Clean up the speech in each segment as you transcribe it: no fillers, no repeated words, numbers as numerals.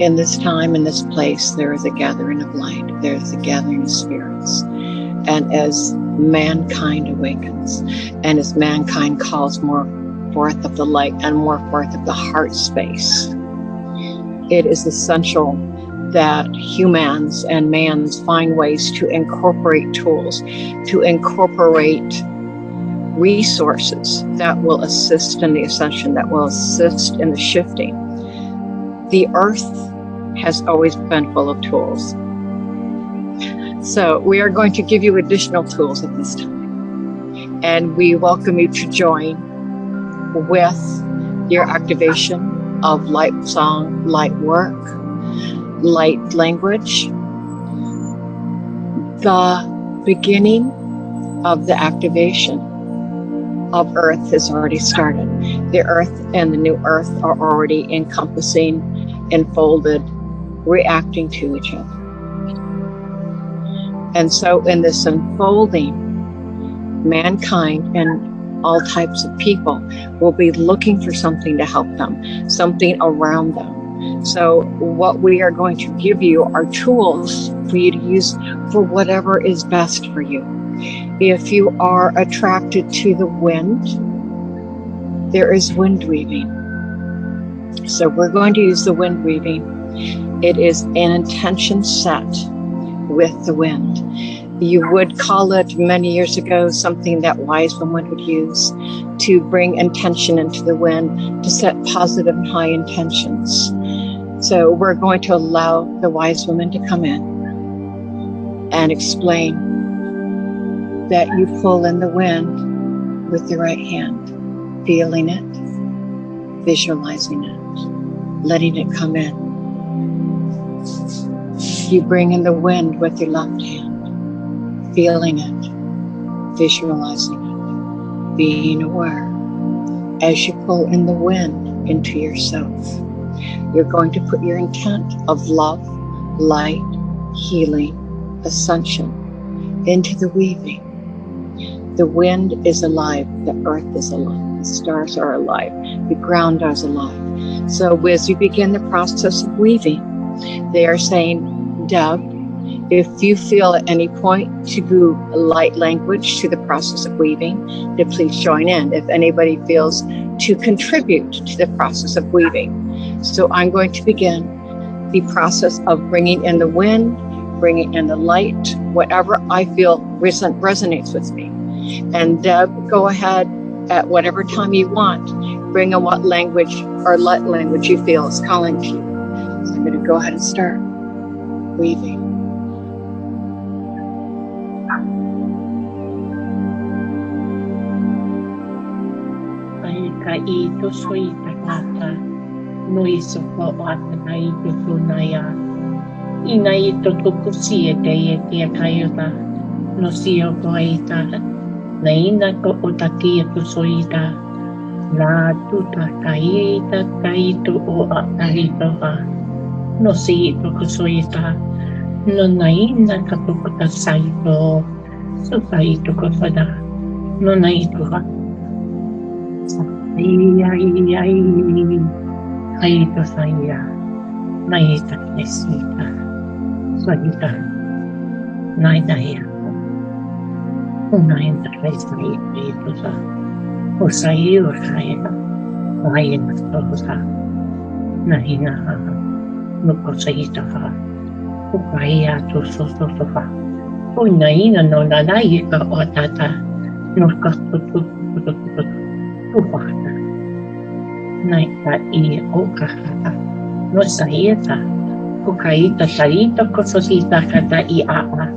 In this time, in this place, there is a gathering of light. There is a gathering of spirits. And as mankind awakens, and as mankind calls more forth of the light and more forth of the heart space, it is essential that humans and mans find ways to incorporate tools, to incorporate resources that will assist in the ascension, that will assist in the shifting. The earth has always been full of tools. So we are going to give you additional tools at this time. And we welcome you to join with your activation of light song, light work, light language. The beginning of the activation of earth has already started. The earth and the new earth are already encompassing, enfolded, reacting to each other. And so in this unfolding, mankind and all types of people will be looking for something to help them, something around them. So what we are going to give you are tools for you to use for whatever is best for you. If you are attracted to the wind, there is wind weaving. So we're going to use the wind weaving. It is an intention set with the wind. You would call it many years ago something that wise women would use to bring intention into the wind, to set positive and high intentions. So we're going to allow the wise women to come in and explain that you pull in the wind with the right hand, feeling it, visualizing it, letting it come in. You bring in the wind with your left hand, feeling it, visualizing it, being aware. As you pull in the wind into yourself, you're going to put your intent of love, light, healing, ascension into the weaving. The wind is alive, the earth is alive, the stars are alive, the ground is alive. So as you begin the process of weaving, they are saying, Deb, if you feel at any point to do light language to the process of weaving, then please join in. If anybody feels to contribute to the process of weaving. So I'm going to begin the process of bringing in the wind, bringing in the light, whatever I feel resonates with me. And Deb, go ahead at whatever time you want, bring in what language or light language you feel is calling to you. So I'm going to go ahead and start weaving. Ka ito soy takata no iso po ata na ito tunaya ina ito tukusi ete ete kayota no siyo ko ita na ina ko utaki ito soita la tuta kaita kaito o ito ka no si ito ko soita no na ina ka tukuta sa ito so ito ko sada no na ito ka ay ito saya naita nesita salita naidaya unahin sa kaisa ito sa usay o kaya uhayin mas ito sa nahina nuko sa ito ka upaya to so ka unahin no nanayi ka o tata nuko upata naita I okahata no saita kukaita sarita kososita kata I apa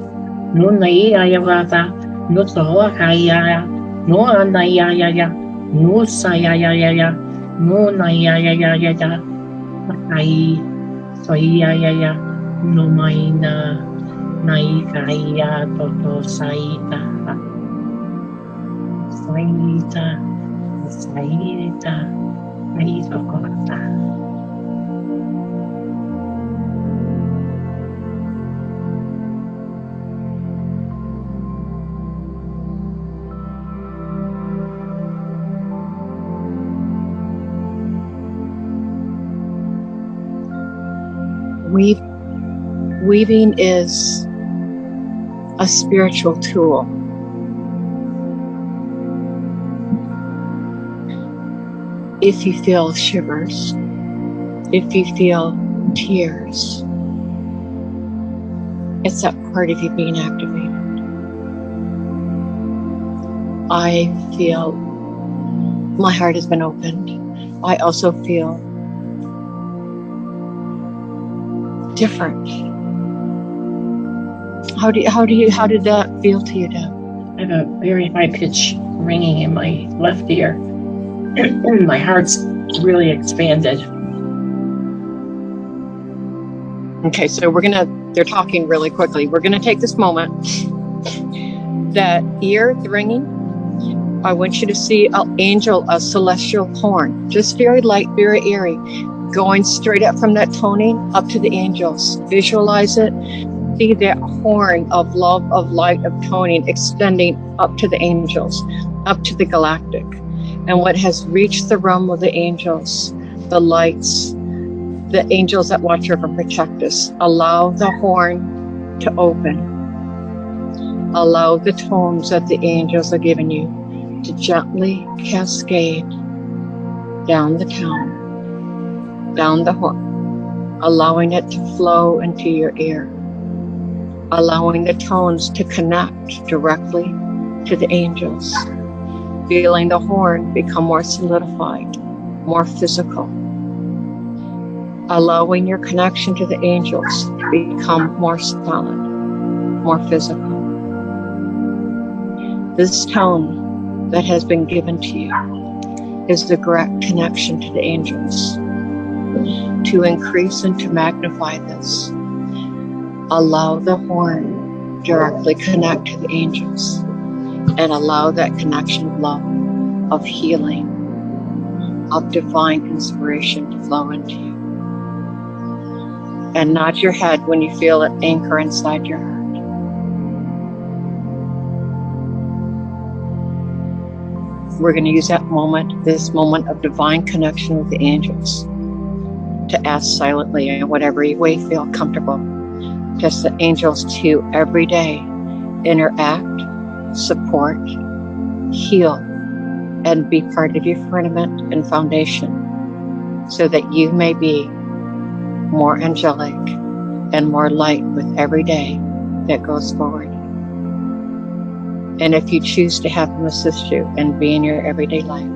no nai ayawata no soa kaya no anayaya no sayaya no nayaya kai soyaya no maina nai kaya toto saita saita naito kota. Weaving is a spiritual tool. If you feel shivers, if you feel tears, it's that part of you being activated. I feel my heart has been opened. I also feel different. How did that feel to you, Deb? I have a very high pitch ringing in my left ear. My heart's really expanded. Okay, so they're talking really quickly. We're gonna take this moment. That ear, the ringing, I want you to see an angel, a celestial horn, just very light, very airy, going straight up from that toning up to the angels. Visualize it. See that horn of love, of light, of toning extending up to the angels, up to the galactic. And what has reached the realm of the angels, the lights, the angels that watch over and protect us. Allow the horn to open. Allow the tones that the angels are giving you to gently cascade down the tone, down the horn, allowing it to flow into your ear, allowing the tones to connect directly to the angels, feeling the horn become more solidified, more physical, allowing your connection to the angels to become more solid, more physical. This tone that has been given to you is the direct connection to the angels. To increase and to magnify this, allow the horn directly connect to the angels and allow that connection of love, of healing, of divine inspiration to flow into you. And nod your head when you feel it anchor inside your heart. We're going to use that moment, this moment of divine connection with the angels, to ask silently in whatever way you feel comfortable. Just the angels to every day interact, support, heal, and be part of your firmament and foundation so that you may be more angelic and more light with every day that goes forward. And if you choose to have them assist you and be in your everyday life,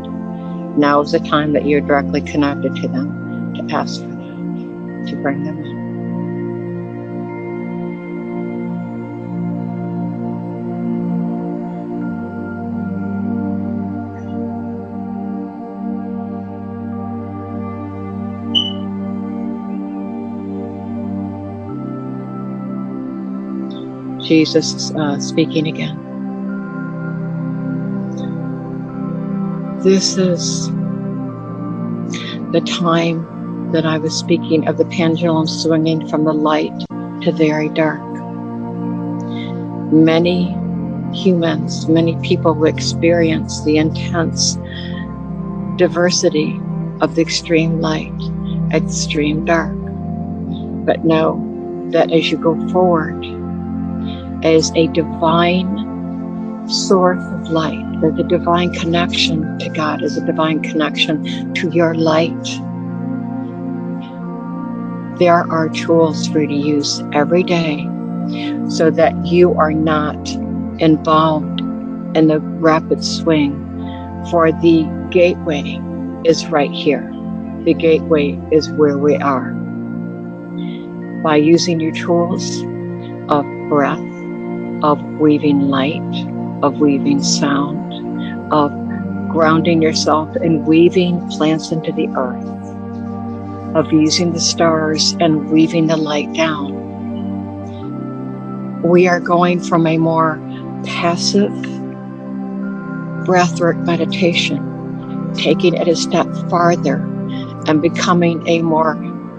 now is the time that you're directly connected to them to ask for that, to bring them in. Jesus is speaking again. This is the time that I was speaking of the pendulum swinging from the light to very dark. Many humans, many people will experience the intense diversity of the extreme light, extreme dark. But know that as you go forward, as a divine source of light, there's a divine connection to God, is a divine connection to your light. There are tools for you to use every day so that you are not involved in the rapid swing, for the gateway is right here. The gateway is where we are. By using your tools of breath, of weaving light, of weaving sound, of grounding yourself and weaving plants into the earth, of using the stars and weaving the light down. We are going from a more passive breathwork meditation, taking it a step farther and becoming a more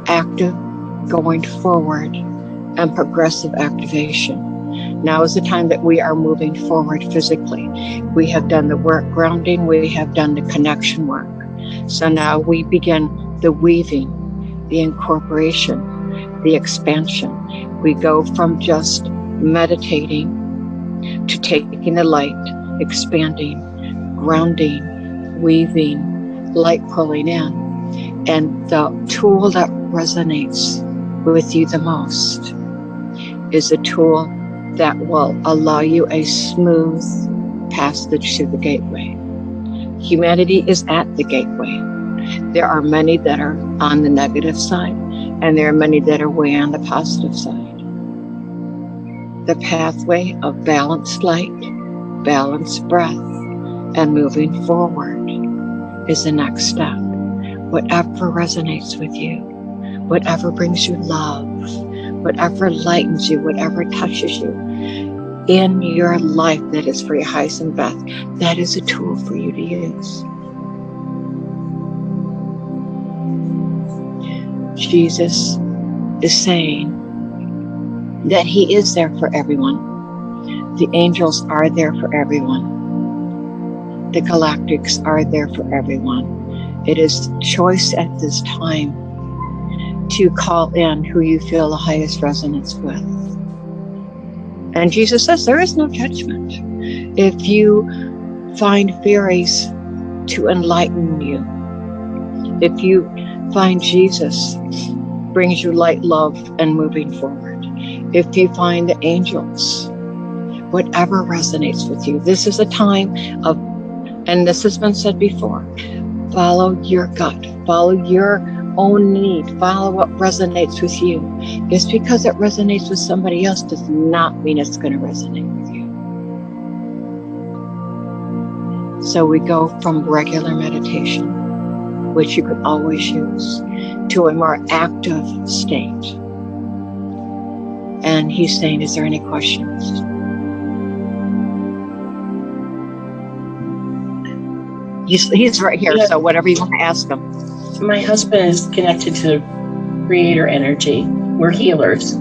active, going forward and progressive activation. Now is the time that we are moving forward physically. We have done the work grounding, we have done the connection work. So now we begin the weaving, the incorporation, the expansion. We go from just meditating to taking the light, expanding, grounding, weaving, light pulling in. And the tool that resonates with you the most is a tool that will allow you a smooth passage to the gateway. Humanity is at the gateway. There are many that are on the negative side, and there are many that are way on the positive side. The pathway of balanced light, balanced breath, and moving forward is the next step. Whatever resonates with you, whatever brings you love, whatever lightens you, whatever touches you in your life that is for your highest and best, that is a tool for you to use. Jesus is saying that he is there for everyone. The angels are there for everyone. The galactics are there for everyone. It is choice at this time to call in who you feel the highest resonance with. And Jesus says there is no judgment. If you find fairies to enlighten you, if you find Jesus brings you light, love, and moving forward, if you find the angels, whatever resonates with you, this is a time of, and this has been said before, follow your gut, follow your own need, follow what resonates with you. Just because it resonates with somebody else does not mean it's going to resonate with you. So we go from regular meditation, which you could always use, to a more active state. And he's saying, is there any questions? He's right here, so whatever you want to ask him. My husband is connected to creator energy. We're healers.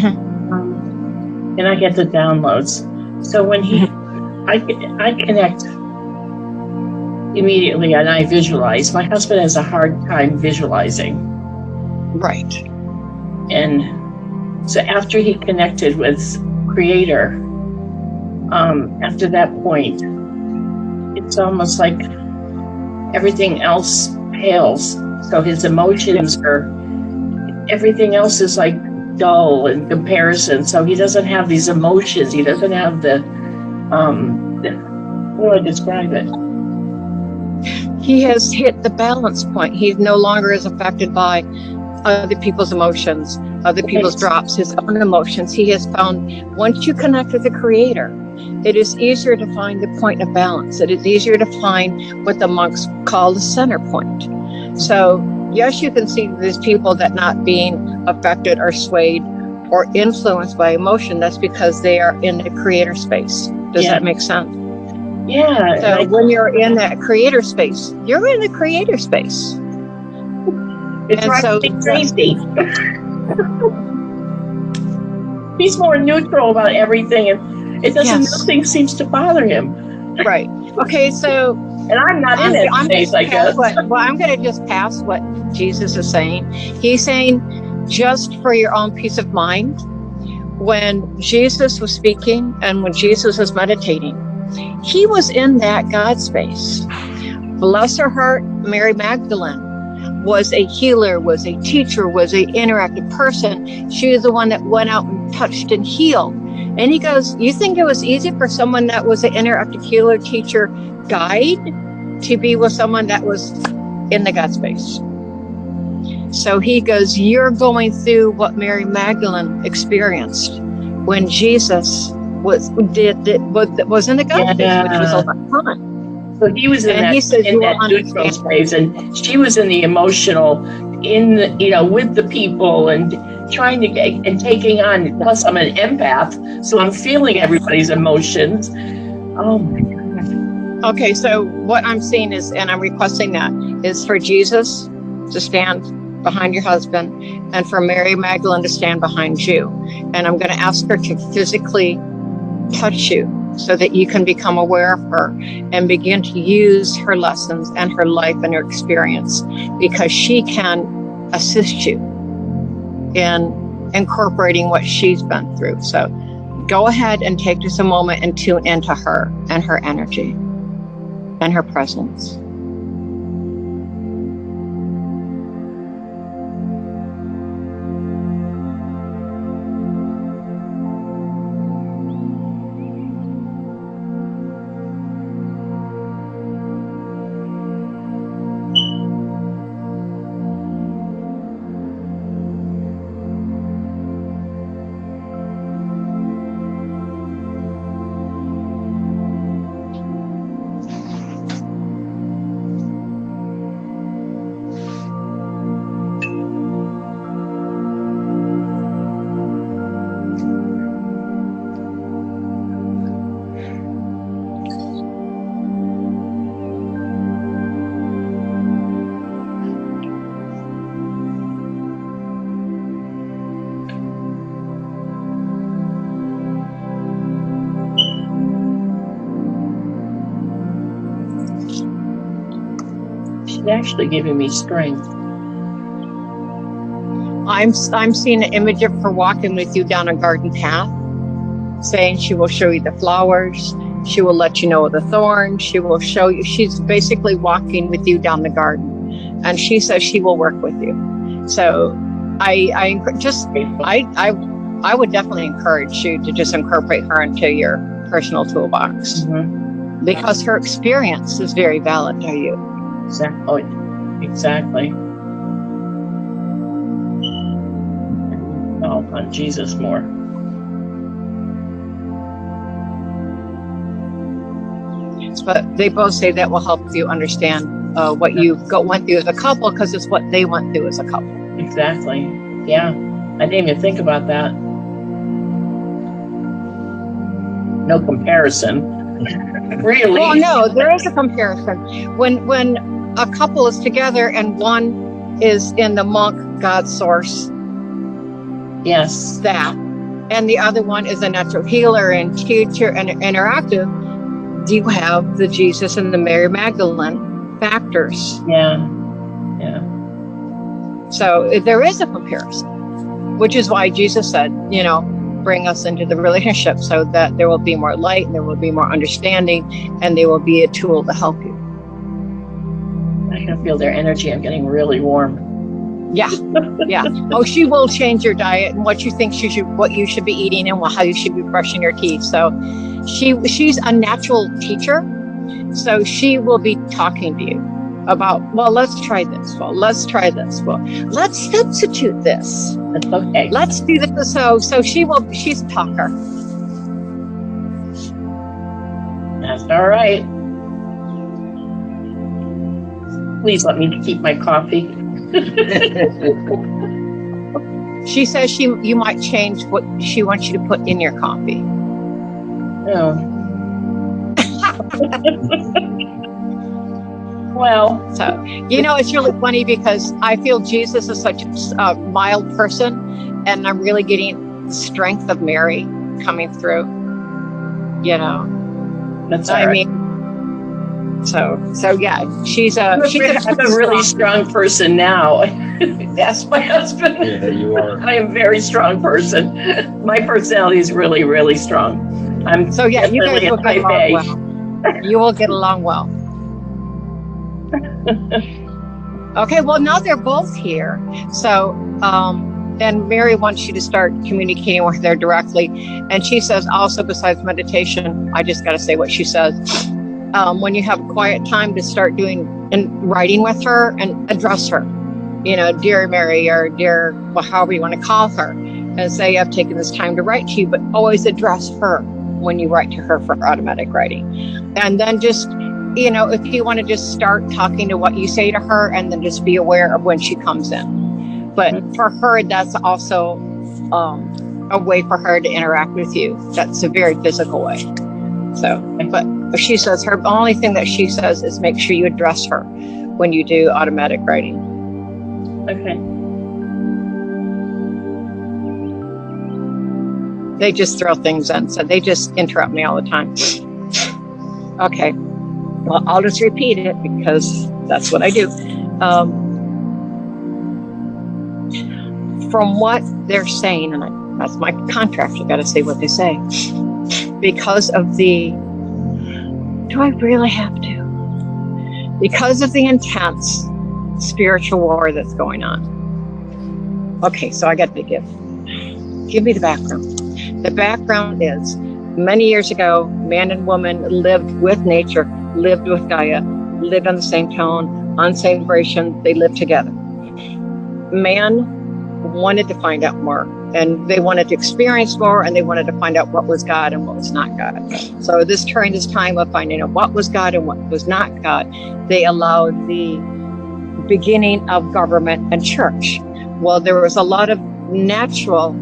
And I get the downloads. So when I connect immediately and I visualize. My husband has a hard time visualizing. Right. And so after he connected with creator, after that point, it's almost like everything else pales. So his emotions everything else is like dull in comparison. So he doesn't have these emotions. He doesn't have how do I describe it? He has hit the balance point. He no longer is affected by other people's emotions, other people's drops, his own emotions. He has found, once you connect with the creator, it is easier to find the point of balance. It is easier to find what the monks call the center point. So yes, you can see these people that not being affected or swayed or influenced by emotion. That's because they are in the creator space. Does that make sense? Yeah. So when you're in that creator space, you're in the creator space. It's right, crazy. He's more neutral about everything, and it doesn't. Nothing seems to bother him. Right. Okay. So, and I'm not in that space, I guess. I'm going to just pass what Jesus is saying. He's saying, just for your own peace of mind, when Jesus was speaking and when Jesus was meditating, he was in that God space. Bless her heart, Mary Magdalene was a healer, was a teacher, was an interactive person. She was the one that went out and touched and healed. And he goes, you think it was easy for someone that was an interactive healer, teacher, guide to be with someone that was in the God space? So he goes, you're going through what Mary Magdalene experienced when Jesus was in the God space, which was a lot of fun. So he was in that neutral space, and she was in the emotional, with the people and trying to get and taking on. Plus, I'm an empath, so I'm feeling everybody's emotions. Oh my God. Okay, so what I'm seeing is, and I'm requesting that, is for Jesus to stand behind your husband and for Mary Magdalene to stand behind you. And I'm going to ask her to physically touch you so that you can become aware of her and begin to use her lessons and her life and her experience, because she can assist you in incorporating what she's been through. So go ahead and take just a moment and tune into her and her energy and her presence. She's actually giving me strength. I'm seeing an image of her walking with you down a garden path, saying she will show you the flowers, she will let you know the thorns, she will show you, she's basically walking with you down the garden, and she says she will work with you. So I would definitely encourage you to just incorporate her into your personal toolbox, because her experience is very valid to you. Exactly. Oh, on Jesus more. But they both say that will help you understand what you went through as a couple, because it's what they went through as a couple. Exactly. Yeah. I didn't even think about that. No comparison. Really? Well, no, there is a comparison. When a couple is together and one is in the monk, God source, yes, that, and the other one is a natural healer and teacher and interactive, do you have the Jesus and the Mary Magdalene factors? Yeah. So there is a comparison, which is why Jesus said, bring us into the relationship so that there will be more light and there will be more understanding and they will be a tool to help you. I can feel their energy. I'm getting really warm. Yeah. Oh, she will change your diet and what you think what you should be eating and how you should be brushing your teeth. So she's a natural teacher. So she will be talking to you about, well, let's try this. Well, let's try this. Well, let's substitute this. Okay. Let's do this. So she's a talker. That's all right. Please let me keep my coffee. She says you might change what she wants you to put in your coffee. Oh. Well, so it's really funny because I feel Jesus is such a mild person, and I'm really getting the strength of Mary coming through. That's all right. So yeah, she's a really strong person now. That's my husband. Yeah, you are. I am a very strong person. My personality is really, really strong. You guys will get along well. You will get along well. Okay, well now they're both here. So and Mary wants you to start communicating with her directly. And she says also, besides meditation, I just got to say what she says. When you have quiet time, to start doing and writing with her and address her, dear Mary, or dear, however you want to call her, and say, I've taken this time to write to you, but always address her when you write to her for automatic writing. And then just, if you want to just start talking to what you say to her, and then just be aware of when she comes in. But for her, that's also a way for her to interact with you. That's a very physical way. So, but she says the only thing that she says is make sure you address her when you do automatic writing. Okay. They just throw things in, so they just interrupt me all the time. Okay. Well, I'll just repeat it because that's what I do. from what they're saying, and that's my contract, I got to say what they say, because of the, do I really have to? Because of the intense spiritual war that's going on. Okay, so I got to give me the background. The background is, many years ago, man and woman lived with nature, lived with Gaia, lived on the same tone, on the same vibration, they lived together. Man wanted to find out more, and they wanted to experience more, and they wanted to find out what was God and what was not God. So during this time of finding out what was God and what was not God, they allowed the beginning of government and church. Well, there was a lot of natural,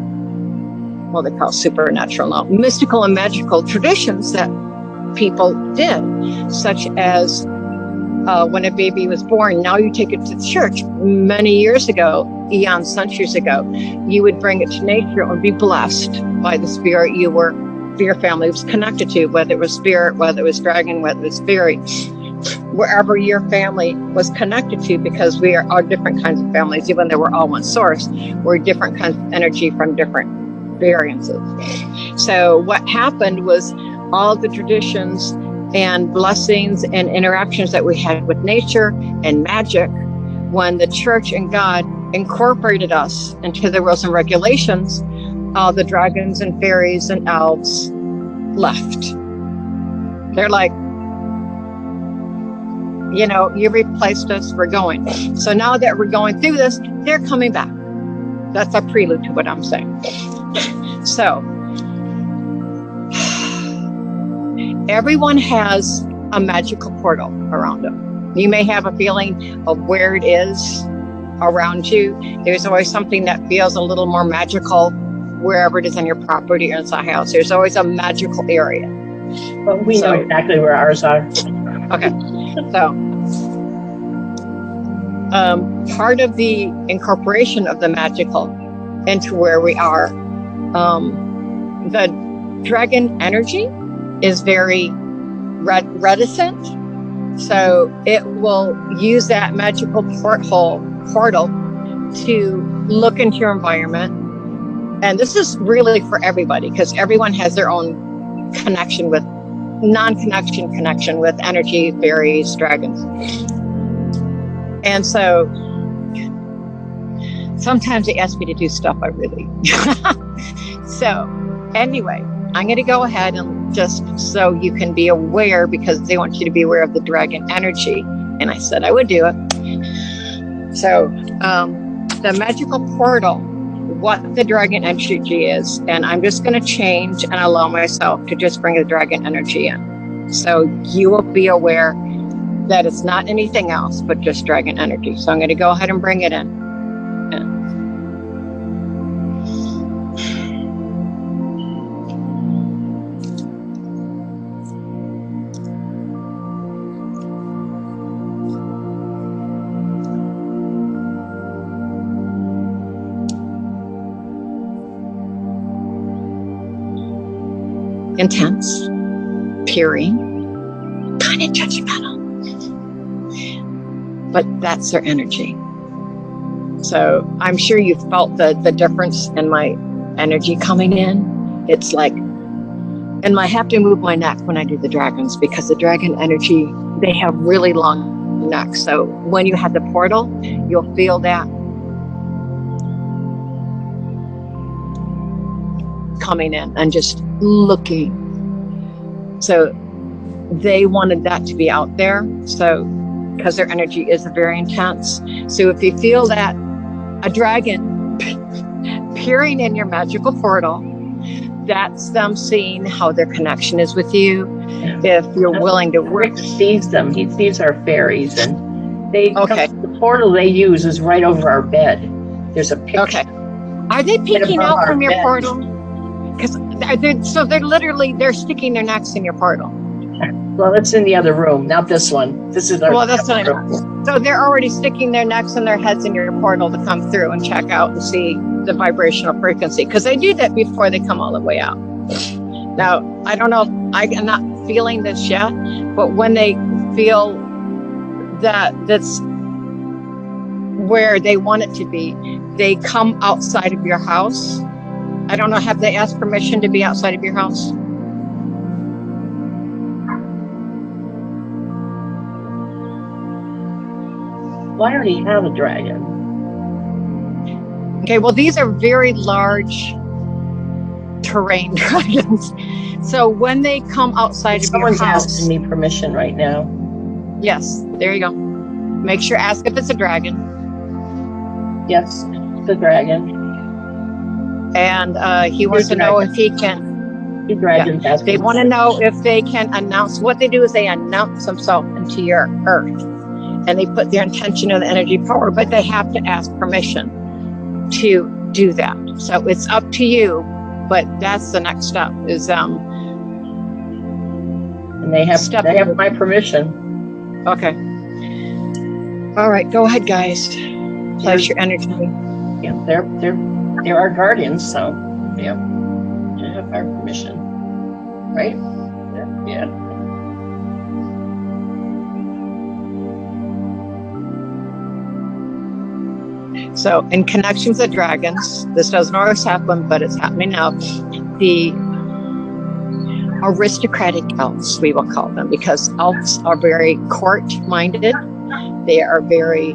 well, they call it supernatural now, mystical and magical traditions that people did, such as when a baby was born, now you take it to church. Many years ago, eons, centuries ago, you would bring it to nature and be blessed by the spirit your family was connected to, whether it was spirit, whether it was dragon, whether it was fairy, wherever your family was connected to, because we are different kinds of families, even though we're all one source, we're different kinds of energy from different variances. So what happened was all the traditions and blessings and interactions that we had with nature and magic, when the church and God incorporated us into the rules and regulations, all the dragons and fairies and elves left. They're like, you replaced us, we're going. So now that we're going through this, they're coming back. That's a prelude to what I'm saying. So everyone has a magical portal around them. You may have a feeling of where it is around you. There's always something that feels a little more magical wherever it is on your property or inside the house. There's always a magical area. But we know exactly where ours are. Okay. So part of the incorporation of the magical into where we are, the dragon energy is very reticent. So it will use that magical portal to look into your environment. And this is really for everybody, because everyone has their own connection with connection with energy, fairies, dragons. And so sometimes they ask me to do stuff I really. So anyway, I'm going to go ahead and just so you can be aware, because they want you to be aware of the dragon energy. And I said I would do it. So the magical portal, what the dragon energy is, and I'm just going to change and allow myself to just bring the dragon energy in. So you will be aware that it's not anything else but just dragon energy. So I'm going to go ahead and bring it in. Intense, peering, kind of judgmental, but that's their energy. So I'm sure you felt the difference in my energy coming in. It's like, and I have to move my neck when I do the dragons, because the dragon energy, they have really long necks. So when you have the portal, you'll feel that coming in and just looking. So they wanted that to be out there. So because their energy is very intense. So if you feel that a dragon peering in your magical portal, that's them seeing how their connection is with you. If you're willing to work. Rick sees them. He sees our fairies, and the portal they use is right over our bed. There's a picture. Okay. Are they peeking out from your portal? Because they're sticking their necks in your portal. Well, it's in the other room, not this one. This is our room. So they're already sticking their necks and their heads in your portal to come through and check out and see the vibrational frequency, because they do that before they come all the way out. Now, I don't know if I'm not feeling this yet, but when they feel that's where they want it to be. They come outside of your house. I don't know, have they asked permission to be outside of your house? Well, I already have a dragon. Okay, well, these are very large terrain dragons. So when they come outside of your Someone's house, asking me permission right now. yes, there you go. Make sure, ask if it's a dragon. Yes, the dragon. And he wants to know if he can. The dragons They want to know if they can announce. What they do is they announce themselves into your earth, and they put their intention of the energy power, but they have to ask permission to do that. So it's up to you, but that's the next step. Is and they have my permission. Okay. All right, go ahead, guys. Place your energy. Yeah, they're our guardians, so yeah, they have our permission, right? Yeah. So, in connection with the dragons, this doesn't always happen, but it's happening now. The aristocratic elves, we will call them, because elves are very court-minded. They are very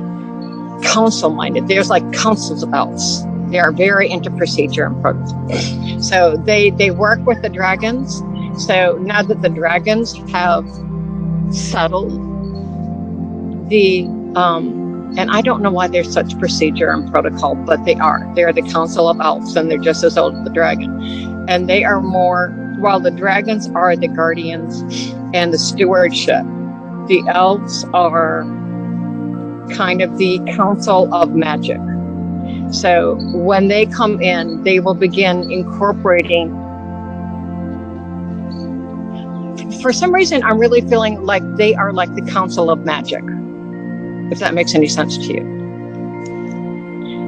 council-minded. There's like councils of elves. They are very into procedure and protocol. So they work with the dragons. So now that the dragons have settled, and I don't know why there's such procedure and protocol, but they are. They're the council of elves, and they're just as old as the dragon. And they are more, while the dragons are the guardians and the stewardship, the elves are kind of the council of magic. So when they come in, they will begin incorporating. For some reason, I'm really feeling like they are like the council of magic, if that makes any sense to you.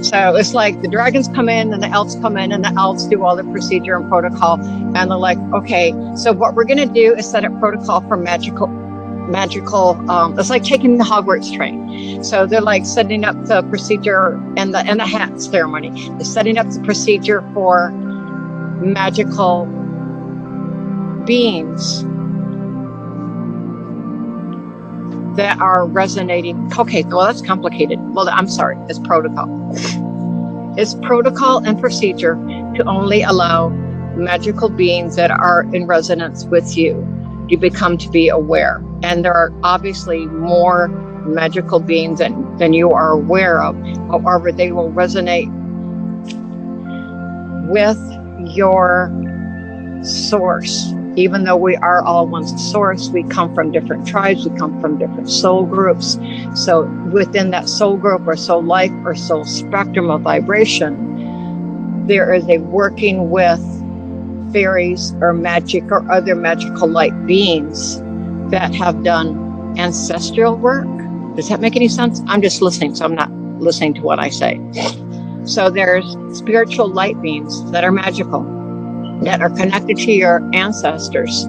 So it's like the dragons come in and the elves come in, and the elves do all the procedure and protocol. And they're like, okay, so what we're going to do is set up protocol for magical, it's like taking the Hogwarts train. So they're like setting up the procedure and the hat ceremony. They're setting up the procedure for magical beings that are resonating. Okay, well, that's complicated. Well, I'm sorry, it's protocol. It's protocol and procedure to only allow magical beings that are in resonance with you to become to be aware. And there are obviously more magical beings than you are aware of. However, they will resonate with your source. Even though we are all one source, we come from different tribes, we come from different soul groups. So within that soul group or soul life or soul spectrum of vibration, there is a working with fairies or magic or other magical light beings that have done ancestral work. Does that make any sense? I'm just listening, so I'm not listening to what I say. So there's spiritual light beings that are magical, that are connected to your ancestors,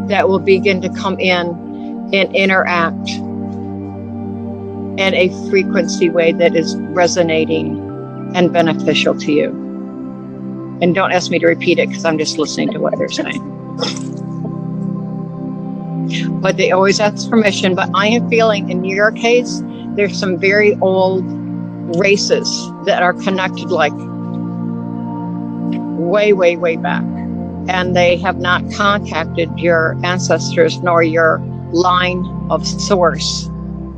that will begin to come in and interact in a frequency way that is resonating and beneficial to you. And don't ask me to repeat it, because I'm just listening to what they're saying. But they always ask permission. But I am feeling, in your case, there's some very old races that are connected, like way, way, way back. And they have not contacted your ancestors nor your line of source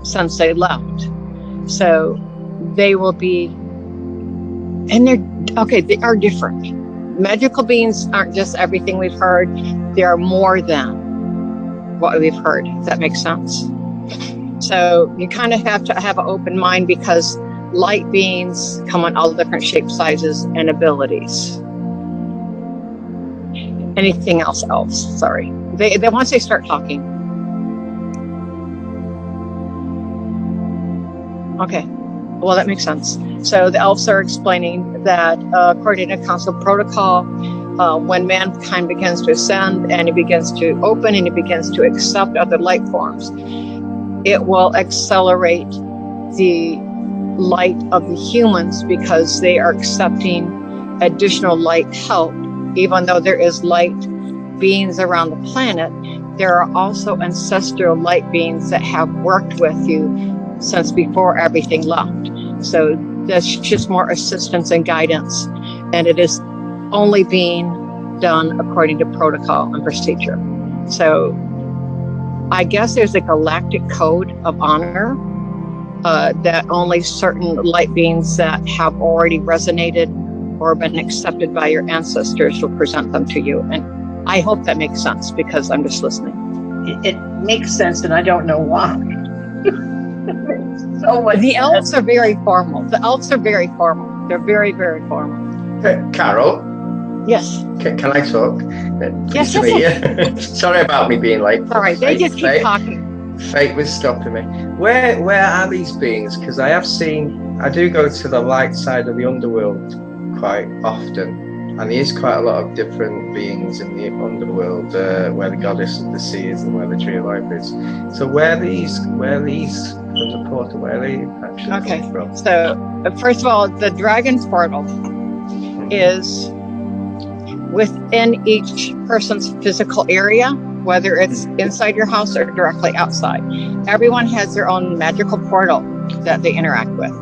since they left. So they will be, and they are different. Magical beings aren't just everything we've heard. They are more than what we've heard, if that makes sense. So you kind of have to have an open mind, because light beings come in all different shapes, sizes, and abilities. Anything else? Sorry. They once they start talking. Okay. Well, that makes sense. So the elves are explaining that according to council protocol, when mankind begins to ascend and it begins to open and it begins to accept other light forms, it will accelerate the light of the humans because they are accepting additional light help. Even though there is light beings around the planet, there are also ancestral light beings that have worked with you since before everything left. So that's just more assistance and guidance, and it is only being done according to protocol and procedure. So I guess there's a galactic code of honor that only certain light beings that have already resonated or been accepted by your ancestors will present them to you. And I hope that makes sense because I'm just listening. It makes sense, and I don't know why. So the elves are very formal. The elves are very formal. They're very, very formal. Carol? Yes. Can I talk? Yes. Sorry about me being late. Sorry, they just keep talking. Fate was stopping me. Where are these beings? Because I do go to the light side of the underworld quite often. And there is quite a lot of different beings in the underworld, where the goddess of the sea is and where the tree of life is. So where are these from the portal? Where are they actually coming from? So first of all, the dragon's portal is within each person's physical area, whether it's inside your house or directly outside. Everyone has their own magical portal that they interact with.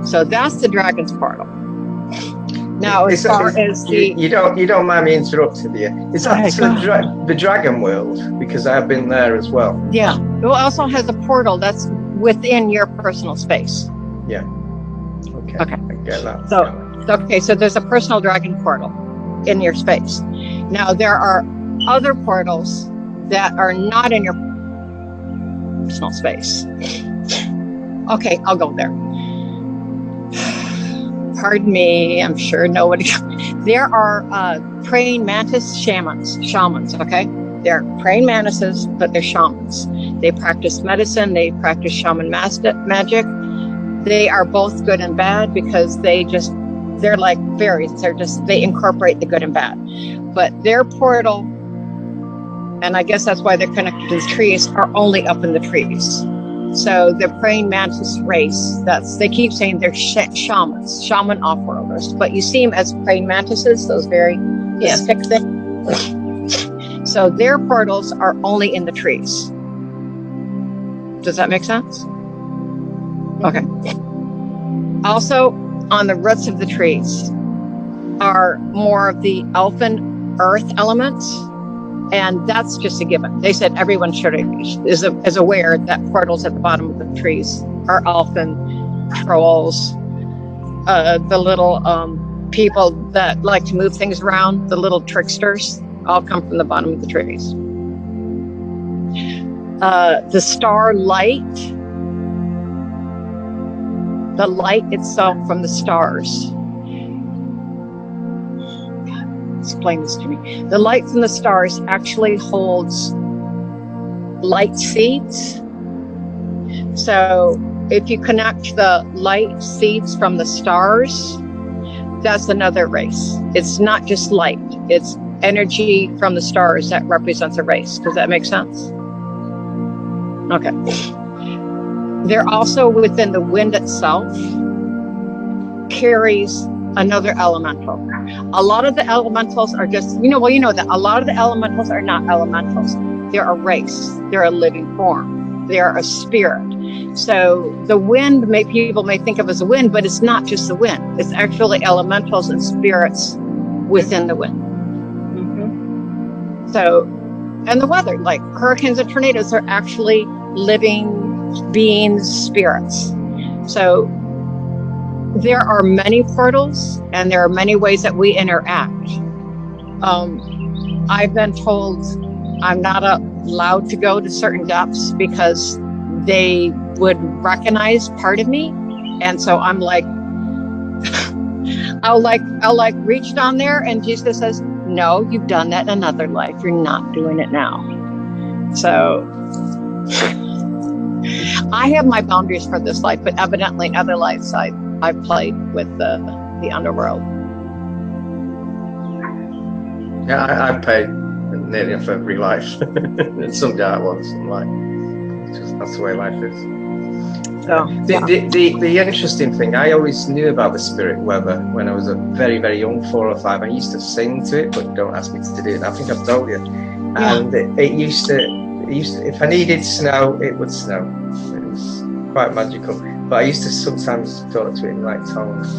So that's the dragon's portal. Now, as far as you don't mind me interrupting you. Is that the dragon world? Because I've been there as well. Yeah. It also has a portal that's within your personal space. Yeah. Okay. I get that. So there's a personal dragon portal in your space. Now, there are other portals that are not in your personal space. Okay, I'll go there. Pardon me, I'm sure nobody. There are praying mantis shamans, okay? They're praying mantises, but they're shamans. They practice medicine, they practice shaman magic. They are both good and bad because they're like fairies. They incorporate the good and bad. But their portal, and I guess that's why they're connected to the trees, are only up in the trees. So the praying mantis race, they keep saying they're shamans, shaman off-worlders, but you see them as praying mantises, those very stick things. So their portals are only in the trees. Does that make sense? Okay. Also, on the roots of the trees are more of the elfin earth elements. And that's just a given. They said everyone is aware that portals at the bottom of the trees are elfin trolls, the little people that like to move things around, the little tricksters, all come from the bottom of the trees. The star light, the light itself from the stars. Explain this to me. The light from the stars actually holds light seeds. So if you connect the light seeds from the stars, that's another race. It's not just light, it's energy from the stars that represents a race. Does that make sense? Okay. They're also within the wind itself, carries another elemental. A lot of the elementals are just, that a lot of the elementals are not elementals. They're a race. They're a living form. They're a spirit. So the wind, people may think of as a wind, but it's not just the wind. It's actually elementals and spirits within the wind. Mm-hmm. So, and the weather, like hurricanes and tornadoes, are actually living beings, spirits. So there are many portals and there are many ways that we interact. I've been told I'm not allowed to go to certain depths because they would recognize part of me. And so I'm like, I'll reach down there and Jesus says, no, you've done that in another life. You're not doing it now. So I have my boundaries for this life, but evidently in other lives I've played with the underworld. Yeah, I've played nearly for every life. Some dark ones, that's the way life is. So the interesting thing, I always knew about the spirit weather when I was a very, very young, 4 or 5. I used to sing to it, but don't ask me to do it. I think I've told you. And it used to, if I needed snow, it would snow. It was quite magical. But I used to sometimes talk to it in like tongues.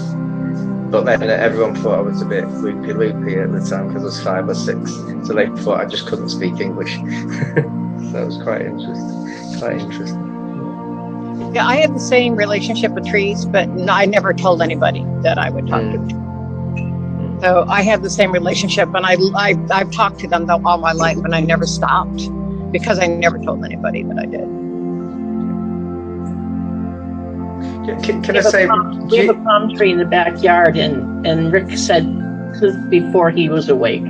But then everyone thought I was a bit loopy at the time because I was 5 or 6. So they thought I just couldn't speak English. So it was quite interesting. Yeah, I have the same relationship with trees, but I never told anybody that I would talk to them. So I have the same relationship, and I've talked to them all my life, and I never stopped because I never told anybody that I did. Can I say, we have a palm tree in the backyard, and Rick said this was before he was awake.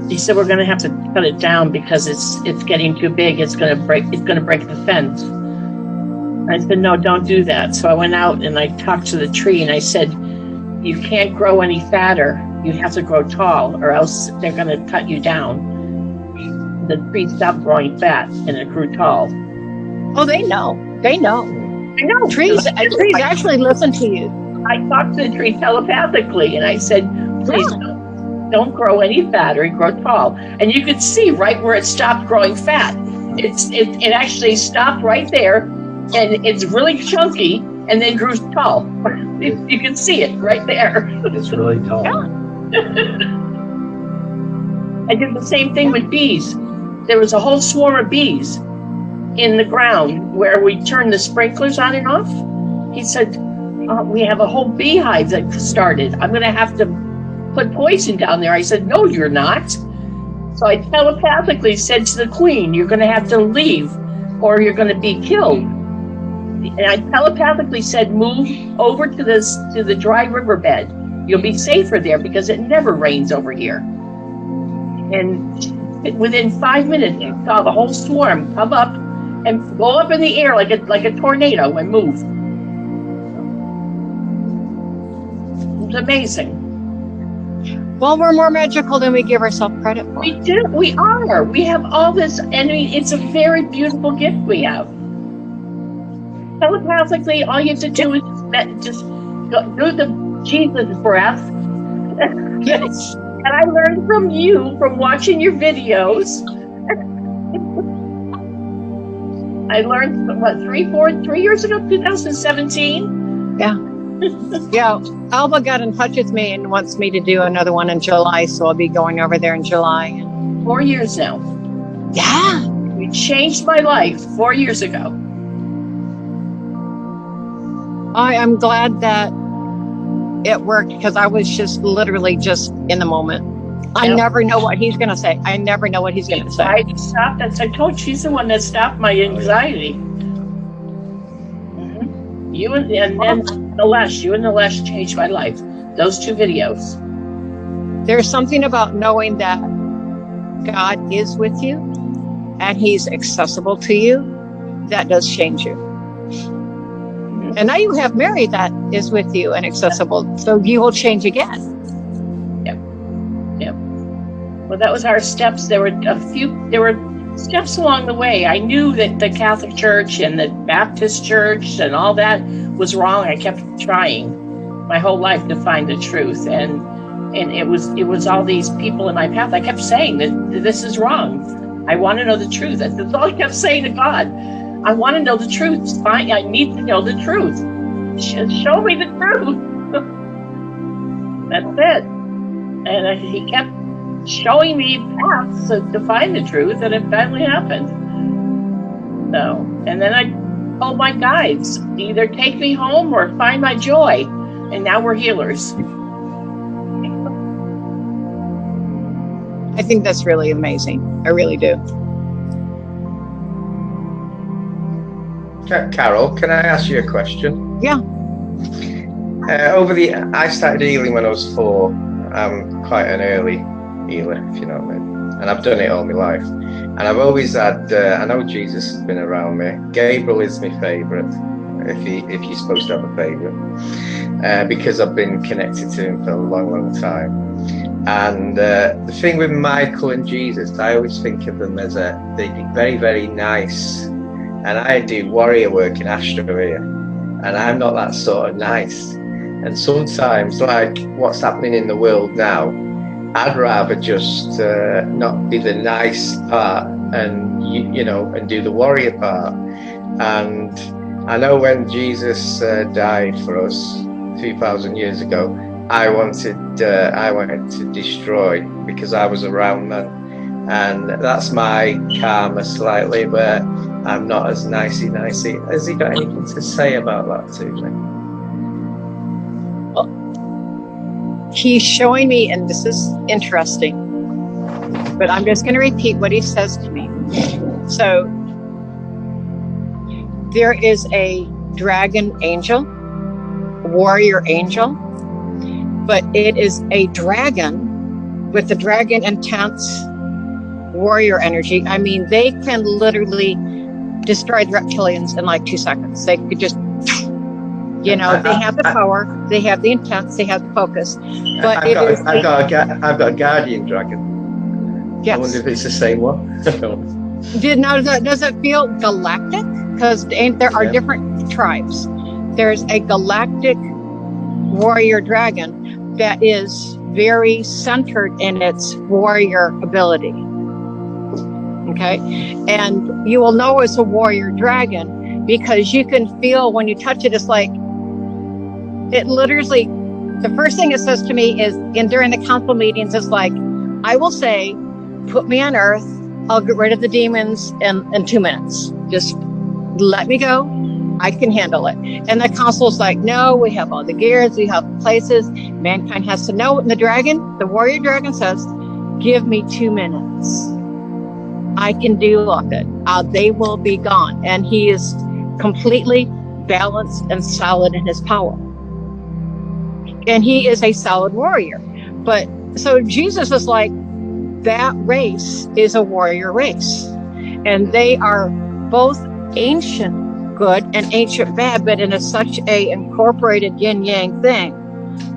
He said we're going to have to cut it down because it's getting too big. It's going to break the fence. I said, no, don't do that. So I went out and I talked to the tree and I said, you can't grow any fatter. You have to grow tall or else they're going to cut you down. The tree stopped growing fat and it grew tall. Oh, they know. I know. Trees actually listen to you. I talked to the tree telepathically and I said, please don't grow any fatter and grow tall. And you could see right where it stopped growing fat. It actually stopped right there. And it's really chunky and then grew tall. You can see it right there. It's really tall. Yeah. I did the same thing with bees. There was a whole swarm of bees in the ground where we turned the sprinklers on and off. He said, we have a whole beehive that started. I'm going to have to put poison down there. I said, no, you're not. So I telepathically said to the queen, you're going to have to leave or you're going to be killed. And I telepathically said, move over to the dry riverbed. You'll be safer there because it never rains over here. And within 5 minutes, I saw the whole swarm come up and go up in the air like a tornado and move. It was amazing. Well, we're more magical than we give ourselves credit for. We do. We are. We have all this, and it's a very beautiful gift we have. Telepathically, all you have to do is just do the Jesus breath. Yes. And I learned from you, from watching your videos. I learned, 3 years ago, 2017? Yeah. Yeah. Alba got in touch with me and wants me to do another one in July, so I'll be going over there in July. 4 years now. Yeah. You changed my life 4 years ago. I am glad that it worked because I was just literally just in the moment. I never know what he's going to say. I never know what he's going to say. I stopped. I told you, she's the one that stopped my anxiety. Mm-hmm. You and then Nalesh changed my life. Those 2 videos. There's something about knowing that God is with you and he's accessible to you that does change you. And now you have Mary that is with you and accessible, so you will change again. Yep. Well, that was our steps. There were steps along the way. I knew that the Catholic Church and the Baptist Church and all that was wrong. I kept trying my whole life to find the truth, and it was all these people in my path. I kept saying that this is wrong. I want to know the truth. That's all I kept saying to God. I want to know the truth. Fine, I need to know the truth. Show me the truth. That's it. And he kept showing me paths to find the truth, and it finally happened. So, and then I told my guides, either take me home or find my joy. And now we're healers. I think that's really amazing. I really do. Carol, can I ask you a question? Yeah. I started healing when I was 4. I'm quite an early healer, if you know what I mean. And I've done it all my life. And I've always had, I know Jesus has been around me. Gabriel is my favourite, if you're supposed to have a favourite. Because I've been connected to him for a long, long time. And the thing with Michael and Jesus, I always think of them as they'd be very, very nice and I do warrior work in Ashton here, and I'm not that sort of nice. And sometimes, like what's happening in the world now, I'd rather just not be the nice part and and do the warrior part. And I know when Jesus died for us 2,000 years ago, I wanted to destroy, because I was around then, and that's my karma slightly, but I'm not as nicey. Has he got anything to say about that to me? He's showing me, and this is interesting, but I'm just going to repeat what he says to me. So there is a dragon angel, warrior angel, but it is a dragon with the dragon intense warrior energy. I mean, they can literally destroy the reptilians in like 2 seconds. They could just, they have the power, they have the intense, they have the focus. But I've got a guardian dragon. Yes. I wonder if it's the same one. Does it feel galactic? Because there are different tribes. There's a galactic warrior dragon that is very centered in its warrior ability. Okay, and you will know it's a warrior dragon because you can feel when you touch it. It's like it literally. The first thing it says to me is, during the council meetings, it's like, I will say, put me on Earth. I'll get rid of the demons in 2 minutes. Just let me go. I can handle it. And the council's like, no, we have all the gears, we have places. Mankind has to know. And the warrior dragon says, give me 2 minutes. I can deal with it. They will be gone. And he is completely balanced and solid in his power. And he is a solid warrior. But so Jesus is like, that race is a warrior race. And they are both ancient good and ancient bad, but in such a incorporated yin yang thing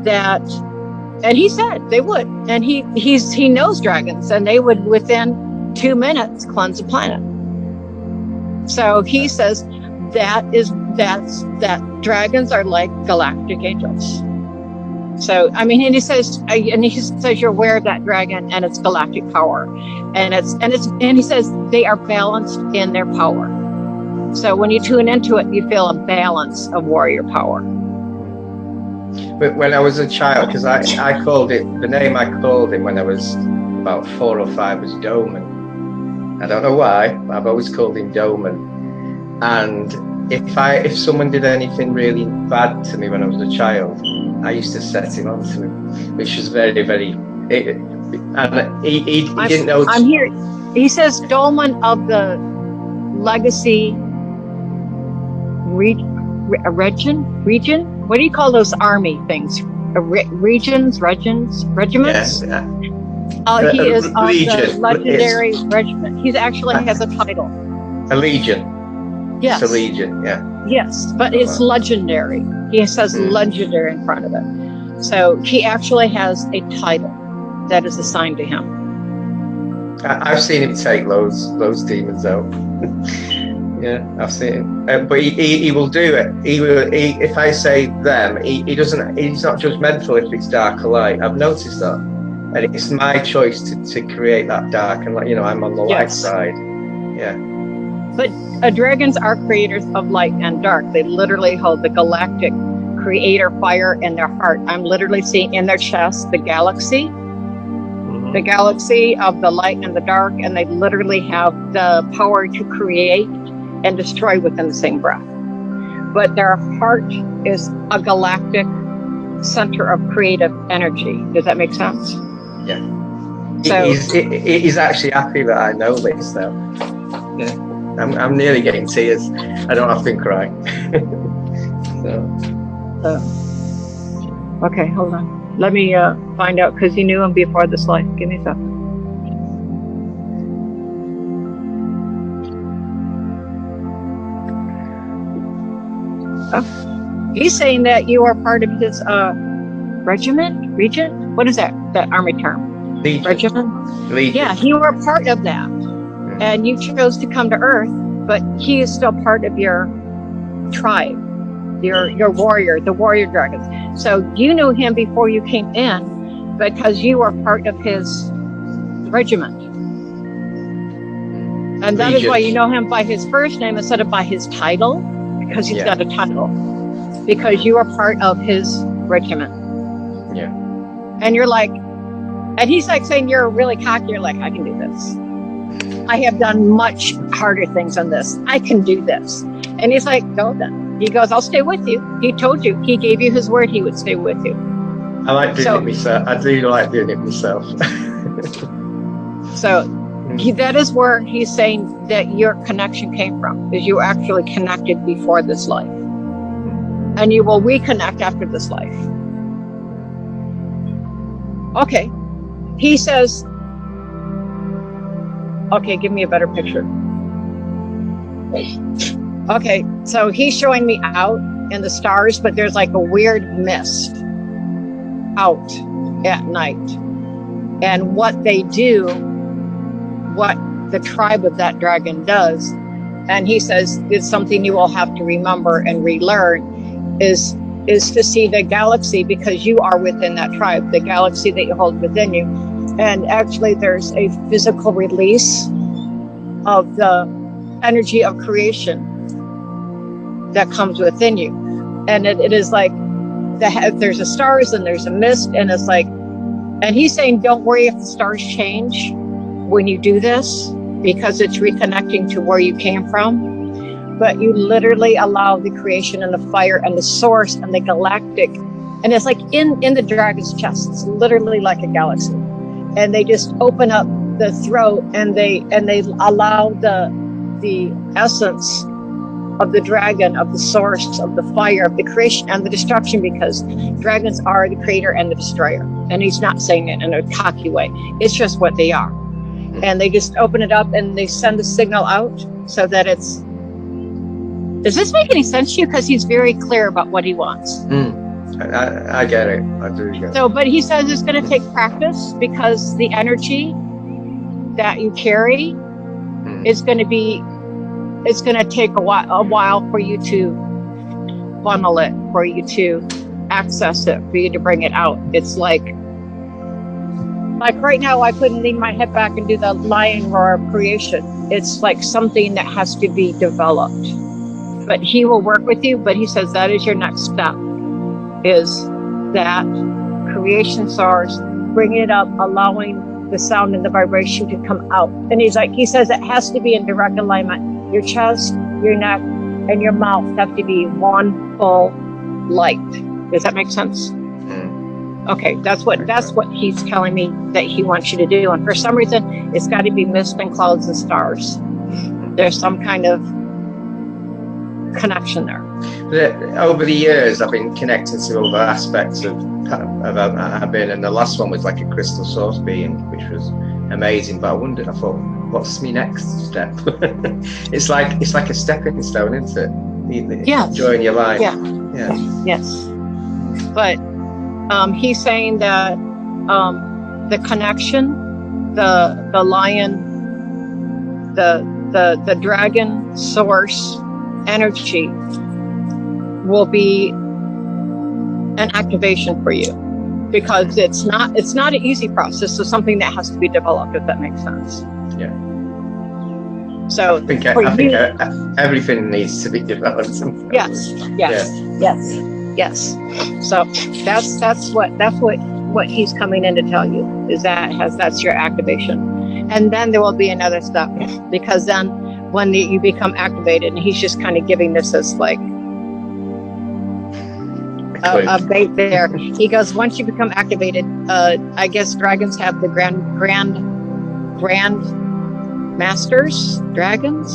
that, and he said they would, and he knows dragons, and they would within 2 minutes cleanse the planet. So he says that dragons are like galactic angels. So I mean, and he says you're aware of that dragon and its galactic power, and he says they are balanced in their power. So when you tune into it, you feel a balance of warrior power. But when I was a child, because I called it, the name I called him when I was about 4 or 5 was Doman. I don't know why, but I've always called him Doman. And if someone did anything really bad to me when I was a child, I used to set him onto him, which was very, very. And he didn't know. I'm here. He says Dolman of the legacy region. What do you call those army things? Regiments. Yeah. He is of the legendary regiment. He actually has a title. A legion. Yes. It's a legion. Yeah. Yes, but it's legendary. He says legendary in front of it. So he actually has a title that is assigned to him. I've seen him take those demons out. Yeah, I've seen him. But he will do it. If I say them, he doesn't. He's not judgmental if it's dark or light. I've noticed that, and it's my choice to create that dark and light. I'm on the light side. Yeah. But dragons are creators of light and dark. They literally hold the galactic creator fire in their heart. I'm literally seeing in their chest the galaxy of the light and the dark, and they literally have the power to create and destroy within the same breath. But their heart is a galactic center of creative energy. Does that make sense? Yeah. So he's actually happy that I know this now. Yeah. I'm nearly getting tears. I don't often cry. Okay, hold on. Let me find out, because he knew him before this life. Give me a second. Oh. He's saying that you are part of his regiment? What is that army term? Legion. Regiment? Legion. Yeah, you were part of that. And you chose to come to Earth but he is still part of your tribe, your warrior, the warrior dragons. So you knew him before you came in because you were part of his regiment. And that is why you know him by his first name instead of by his title, because he's got a title. Because you are part of his regiment. Yeah. And you're like, and he's like saying you're really cocky. You're like, I can do this. I have done much harder things than this. I can do this. And he's like, go then. He goes, I'll stay with you. He told you. He gave you his word he would stay with you. I like doing it myself. I do like doing it myself. So that is where he's saying that your connection came from, is you were actually connected before this life. And you will reconnect after this life. Okay. He says, okay, give me a better picture. Okay, so he's showing me out in the stars, but there's like a weird mist out at night. And what they do, what the tribe of that dragon does, and he says it's something you will have to remember and relearn, is to see the galaxy, because you are within that tribe, the galaxy that you hold within you. And actually there's a physical release of the energy of creation that comes within you. And it is like there's the stars and there's a mist, and it's like, and he's saying don't worry if the stars change when you do this, because it's reconnecting to where you came from. But you literally allow the creation and the fire and the source and the galactic, and it's like in the dragon's chest, it's literally like a galaxy. And they just open up the throat, and they allow the essence of the dragon, of the source, of the fire, of the creation and the destruction, because dragons are the creator and the destroyer. And he's not saying it in a cocky way. It's just what they are. And they just open it up and they send the signal out so that it's... Does this make any sense to you? Because he's very clear about what he wants. I get it. I do get it. So, but he says it's going to take practice, because the energy that you carry is going to be... It's going to take a while for you to funnel it, for you to access it, for you to bring it out. It's like right now, I couldn't lean my head back and do the lion roar of creation. It's like something that has to be developed. But he will work with you. But he says that is your next step, is that creation source, bring it up, allowing the sound and the vibration to come out. And he says it has to be in direct alignment. Your chest, your neck, and your mouth have to be one full light. Does that make sense? Okay, that's what he's telling me that he wants you to do. And for some reason, it's got to be mist and clouds and stars. There's some kind of connection there. Over the years, I've been connected to other aspects of Abin, and the last one was like a crystal source being, which was amazing. But I thought, what's my next step? it's like a stepping stone, isn't it? Yes. Enjoying your life. Yeah. Yes. But he's saying that the connection, the lion, the dragon source energy will be an activation for you, because it's not an easy process. It's something that has to be developed, if that makes sense. Yeah. So I think everything needs to be developed. Yes. So that's what he's coming in to tell you, is that's your activation. And then there will be another step, because then when you become activated, and he's just kind of giving this as like a bait there. He goes, once you become activated, I guess dragons have the grand masters, dragons,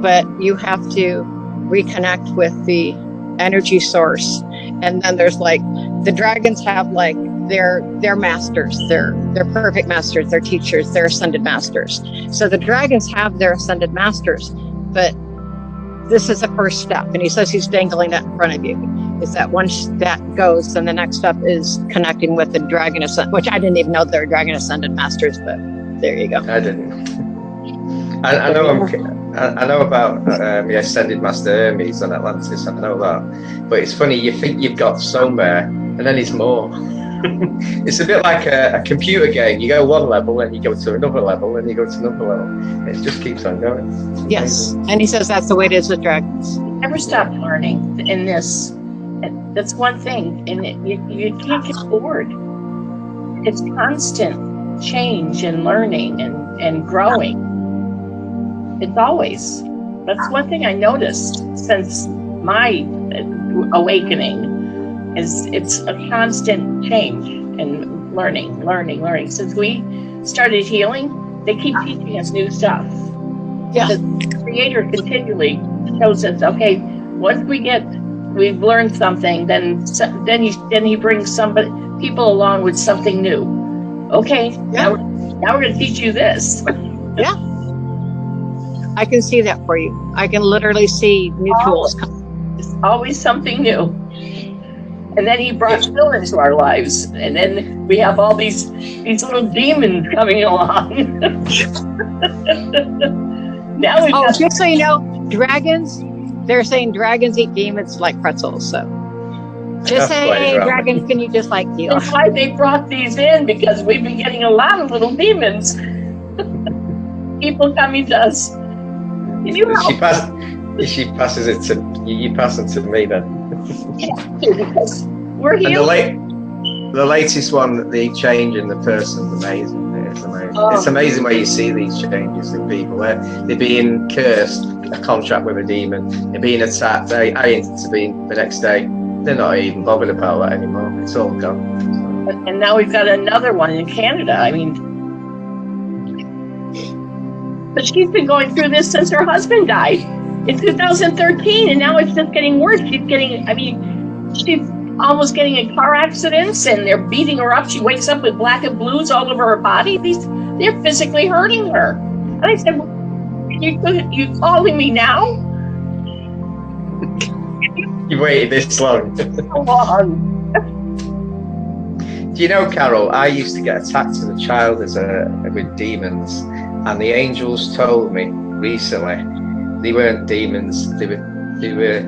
but you have to reconnect with the energy source. And then there's like, the dragons have like their masters, their perfect masters, their teachers, their ascended masters. So the dragons have their ascended masters, but this is the first step. And he says he's dangling that in front of you. Is that once that goes, then the next step is connecting with the dragon ascended, which I didn't even know there were dragon ascended masters, but there you go. I didn't. I know I know about the Ascended Master Hermes on Atlantis. I know that, but it's funny. You think you've got somewhere, and then there's more. It's a bit like a computer game. You go one level, and you go to another level, and you go to another level. It just keeps on going. Yes, and he says that's the way it is with dragons. Never stop learning in this. That's one thing, and you can't get bored. It's constant change and learning and growing. It's always. That's one thing I noticed since my awakening. Is it's a constant change and learning. Since we started healing, they keep teaching us new stuff. Yeah. The Creator continually shows us, okay, once we've learned something, then he brings people along with something new. Okay, Yeah. now we're going to teach you this. Yeah. I can see that for you. I can literally see new tools coming. It's always something new. And then he brought Phil into our lives, and then we have all these little demons coming along. Now we've got, just so you know, dragons. They're saying dragons eat demons like pretzels. So just say, hey, dragons, can you just like heal? that's why they brought these in, because we've been getting a lot of little demons. People coming to us. Can you help? She passes it to you. Pass it to me then. Because we're healed. And the latest one, the change in the person's amazing. It's amazing. It's amazing where you see these changes in people, where they're being cursed, a contract with a demon, they're being attacked, I intervene the next day. They're not even bothered about that anymore. It's all gone. And now we've got another one in Canada. I mean, but she's been going through this since her husband died in 2013, and now it's just getting worse. She's almost getting in car accidents, and they're beating her up. She wakes up with black and blues all over her body. They're physically hurting her. And I said, you calling me now? You waited this long. So long. Do you know, Carol, I used to get attacked as a child with demons, and the angels told me recently they weren't demons, they were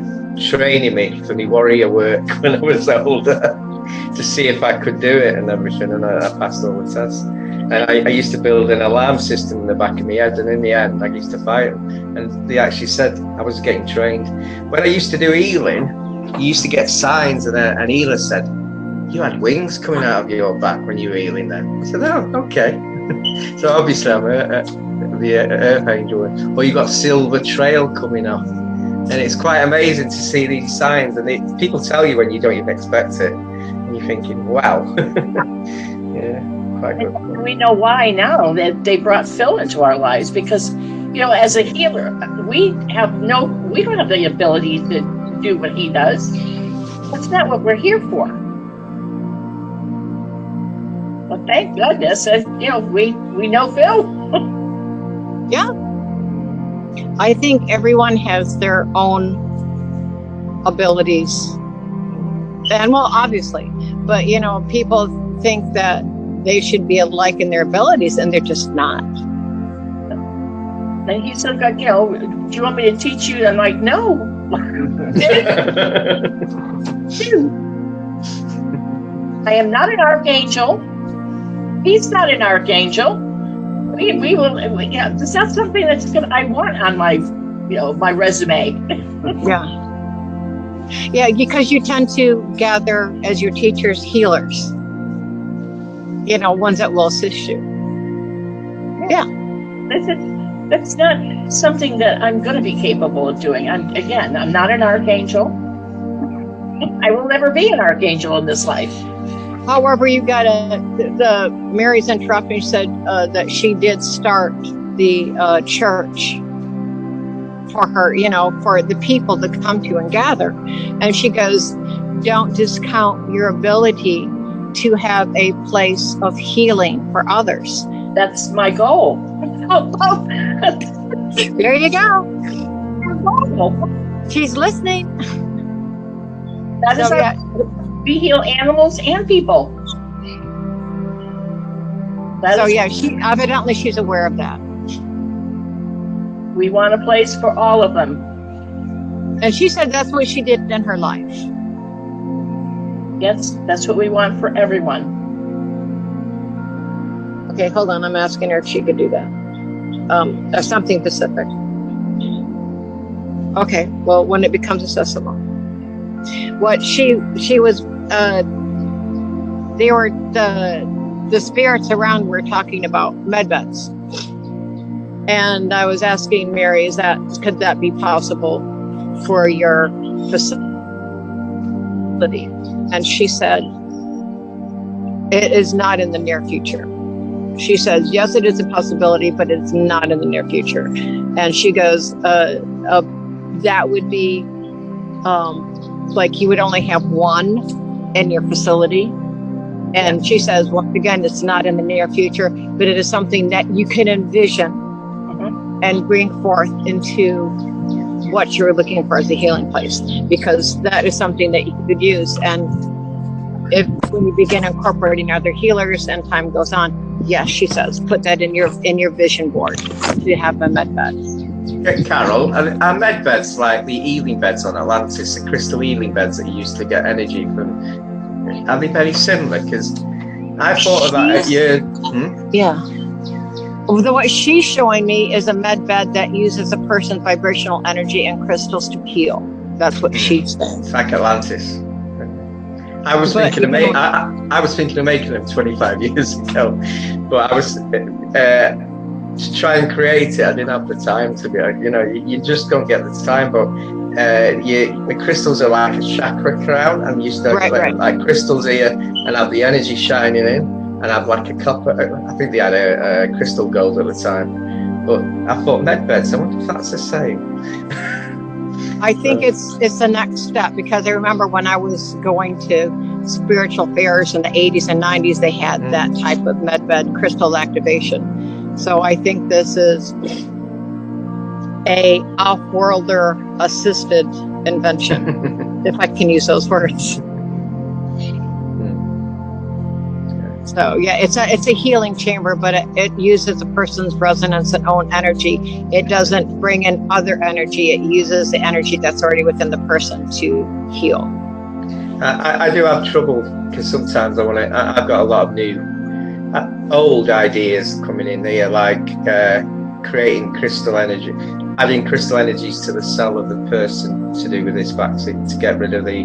training me for my warrior work when I was older to see if I could do it and everything, and I passed all the tests. And I used to build an alarm system in the back of my head, and in the end I used to fight them, and they actually said I was getting trained. When I used to do healing, you used to get signs, and an healer said, you had wings coming out of your back when you were healing then. I said, oh, okay. So obviously I'm the Earth Angel. Or you got Silver Trail coming off. And it's quite amazing to see these signs. And people tell you when you don't even expect it. And you're thinking, wow. Yeah, quite good. And we know why now that they brought Phil into our lives, because, as a healer, we don't have the ability to do what he does. That's not what we're here for. Well, thank goodness, we know Phil. Yeah. I think everyone has their own abilities. And well, obviously, but people think that they should be alike in their abilities, and they're just not. And he said, do you want me to teach you? I'm like, no. I am not an archangel. He's not an archangel. We will. It's not something I want on my, my resume. Yeah, because you tend to gather as your teachers healers. Ones that will assist you. Yeah. That's not something that I'm going to be capable of doing. I'm not an archangel. I will never be an archangel in this life. However, you got the Mary's interrupting said that she did start the church for her, for the people to come to and gather. And she goes, don't discount your ability to have a place of healing for others. That's my goal. There you go. She's listening. That is we heal animals and people. She evidently she's aware of that. We want a place for all of them. And she said that's what she did in her life. Yes, that's what we want for everyone. Okay, hold on. I'm asking her if she could do that. That's something specific. Okay, well, when it becomes accessible. What she was, they were, the spirits around were talking about med beds. And I was asking Mary, could that be possible for your facility? And she said, it is not in the near future. She says, yes, it is a possibility, but it's not in the near future. And she goes, that would be like you would only have one in your facility. And she says, once again, it's not in the near future, but it is something that you can envision and bring forth into what you're looking for as a healing place, because that is something that you could use. And when you begin incorporating other healers and time goes on, yes, she says, put that in your vision board to have a med bed. Carol, are med beds like the healing beds on Atlantis, the crystal healing beds that you used to get energy from? Are they very similar? Because I thought about it. Yeah. What she's showing me is a med bed that uses a person's vibrational energy and crystals to heal. That's what she said. It's like Atlantis. I was thinking of making them 25 years ago, but I was to try and create it. I didn't have the time to be. You just don't get the time. But the crystals are like a chakra crown, and you start like crystals here, and have the energy shining in, and have like a copper. I think they had a crystal gold at the time. But I thought med beds. I wonder if that's the same. I think it's the next step, because I remember when I was going to spiritual fairs in the 80s and 90s, they had that type of med bed crystal activation. So I think this is a off-worlder assisted invention, if I can use those words. So yeah, it's a healing chamber, but it uses a person's resonance and own energy. It doesn't bring in other energy. It uses the energy that's already within the person to heal. I do have trouble because sometimes I've got a lot of new, old ideas coming in here, like creating crystal energy, adding crystal energies to the cell of the person to do with this vaccine, to get rid of the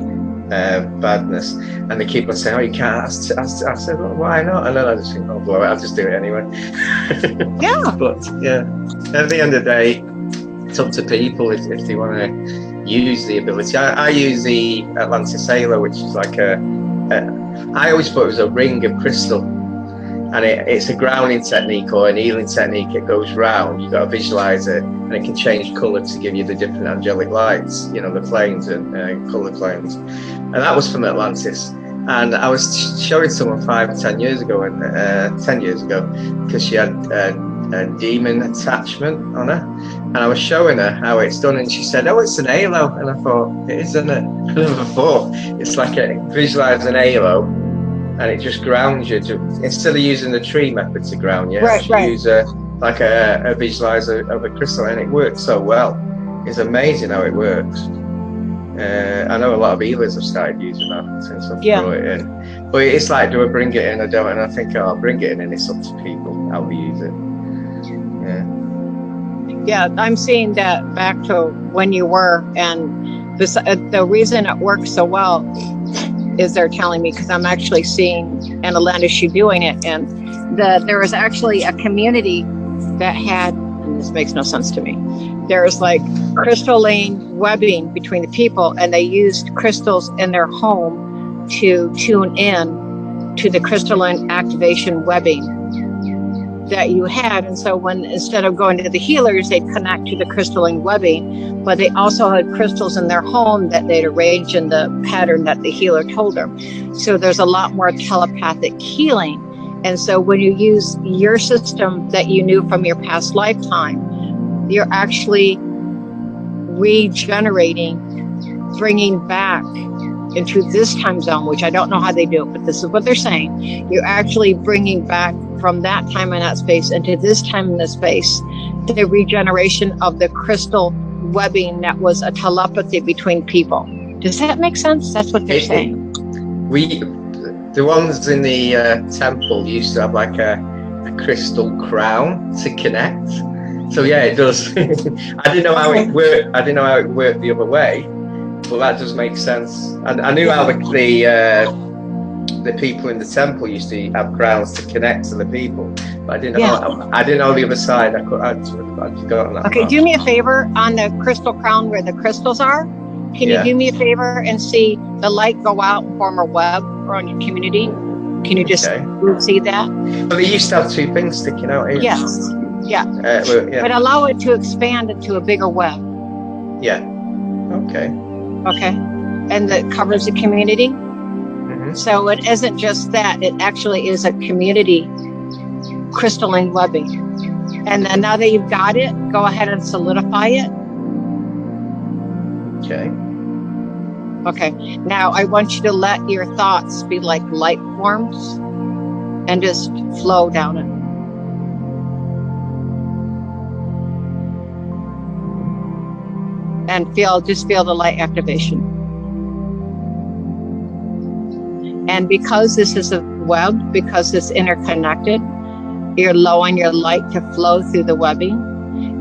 badness. And they keep on saying, oh, you can't. I said, well, why not? And then I just think, oh, blow it, I'll just do it anyway. Yeah. But yeah, at the end of the day, it's up to people if they want to use the ability. I use the Atlantis Halo, which is like I always thought it was a ring of crystal, and it's a grounding technique or an healing technique. It goes round, you've got to visualize it, and it can change color to give you the different angelic lights, the planes and color planes. And that was from Atlantis. And I was showing someone 10 years ago, because she had a demon attachment on her, and I was showing her how it's done, and she said, oh, it's an halo. And I thought, it is, isn't it? I never thought. It's like visualize an halo, and it just grounds you instead of using the tree method to ground you. Use a visualizer of a crystal, and it works so well. It's amazing how it works. I know a lot of healers have started using that since I've brought it in. But it's like, do I bring it in or don't? And I think, I'll bring it in, and it's up to people how they use it. Yeah, I'm seeing that back to when you were, and the reason it works so well is they're telling me, because I'm actually seeing Anna Landis, you doing it, and there was actually a community that had, and this makes no sense to me, there was like crystalline webbing between the people, and they used crystals in their home to tune in to the crystalline activation webbing that you had. And so instead of going to the healers, they'd connect to the crystalline webbing, but they also had crystals in their home that they'd arrange in the pattern that the healer told them. So there's a lot more telepathic healing. And so when you use your system that you knew from your past lifetime, you're actually regenerating, bringing back into this time zone, which I don't know how they do it, but this is what they're saying. You're actually bringing back from that time and that space into this time and this space the regeneration of the crystal webbing that was a telepathy between people. Does that make sense? That's what they're saying. The ones in the temple used to have like a crystal crown to connect. So yeah, it does. I didn't know how it worked. I didn't know how it worked the other way, but that does make sense. And I knew how the people in the temple used to have crowns to connect to the people, but I didn't know. I didn't know the other side. I'd forgotten that. Okay, do me a favor on the crystal crown where the crystals are. Can you do me a favor and see the light go out and form a web around your community? Can you just see that? Well, they used to have two things sticking out here. Yes. Yeah. But allow it to expand into a bigger web. Yeah. Okay. Okay. And that covers the community. Mm-hmm. So it isn't just that. It actually is a community crystalline webbing. And then now that you've got it, go ahead and solidify it. Okay. Okay. Now I want you to let your thoughts be like light forms and just flow down it. And just feel the light activation. And because this is a web, because it's interconnected, you're allowing your light to flow through the webbing,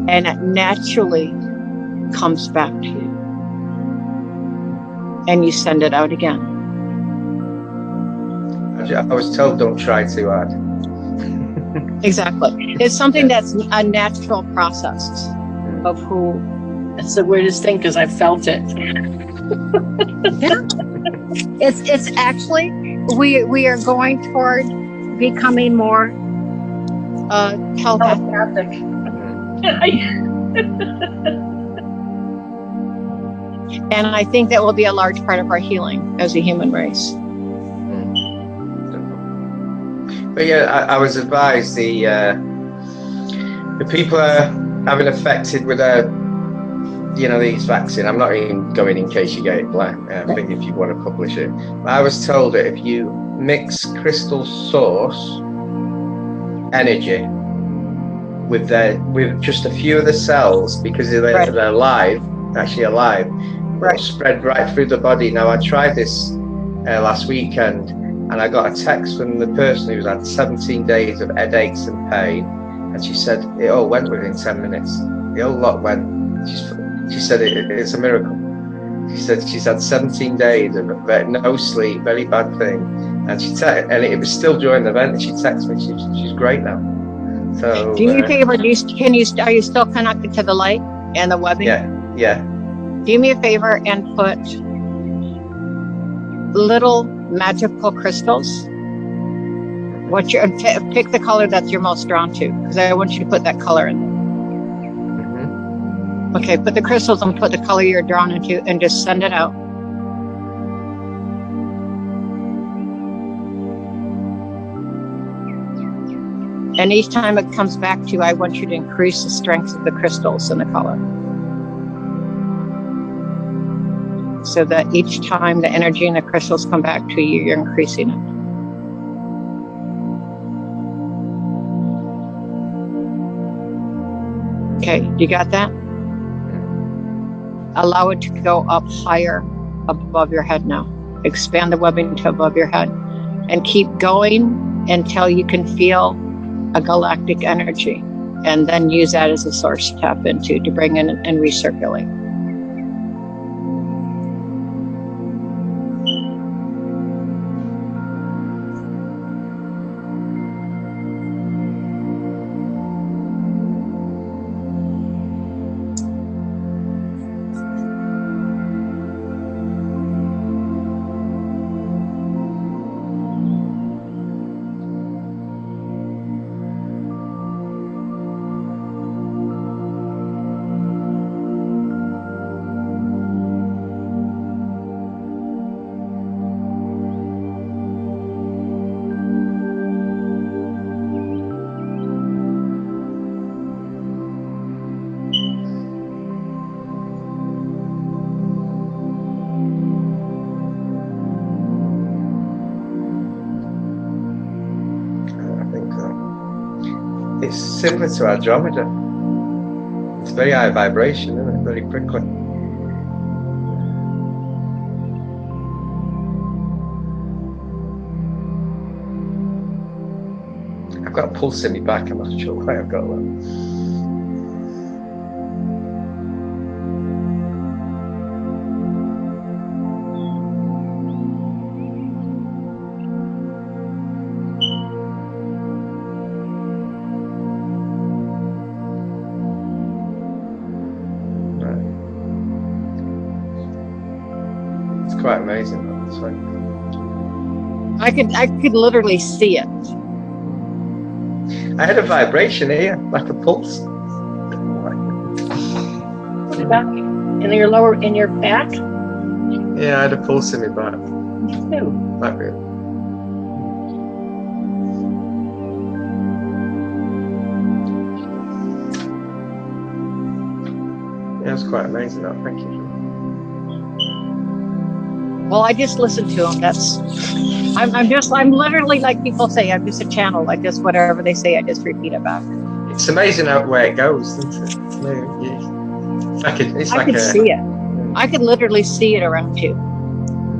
and it naturally comes back to you. And you send it out again. I was told don't try too hard. Exactly. It's something that's a natural process of who. That's the weirdest thing because I felt it. Yeah. It's actually we are going toward becoming more telepathic. And I think that will be a large part of our healing as a human race. But yeah, I was advised the people are having affected with these vaccines. I'm not even going in case you get it black. I think if you want to publish it. But I was told that if you mix crystal source energy with just a few of the cells, because they're alive, it'll spread right through the body. Now I tried this last weekend, and I got a text from the person who's had 17 days of headaches and pain, and she said it all went within 10 minutes. The whole lot went. She said it's a miracle. She said she's had 17 days of no sleep, very bad thing, and and it was still during the event. And she texted me, she's great now. So do me a favor. Are you still connected to the light and the webbing? Yeah. Do me a favor and put little magical crystals. Pick the color that you're most drawn to, because I want you to put that color in there. Okay, put the crystals and put the color you're drawn into and just send it out. And each time it comes back to you, I want you to increase the strength of the crystals and the color. So that each time the energy and the crystals come back to you, you're increasing it. Okay, you got that? Allow it to go up higher above your head now. Expand the webbing to above your head. And keep going until you can feel a galactic energy. And then use that as a source to tap into, to bring in and recirculate. It's similar to Andromeda. It's very high vibration, isn't it? Very prickly. I've got a pulse in my back. I'm not sure why I've got that. Quite amazing. I could literally see it. I had a vibration here, like a pulse. In your back? Yeah, I had a pulse in my back. Me too. Like it. Yeah, it's quite amazing. That. Thank you. Well, I just listen to them. I'm literally, like people say, I'm just a channel. I just, whatever they say, I just repeat it back. It's amazing where it goes, isn't it? I could see it. I could literally see it around you.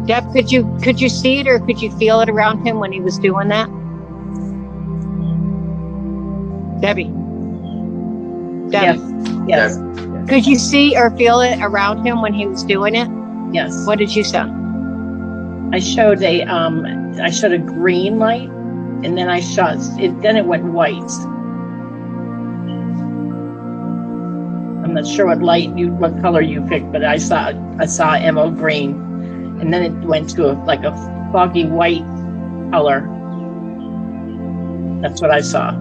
Deb, could you see it, or could you feel it around him when he was doing that? Debbie. Yes. Could you see or feel it around him when he was doing it? Yes. What did you say? I showed a green light, and then then it went white. I'm not sure what color you picked, but I saw emerald green, and then it went to a foggy white color. That's what I saw.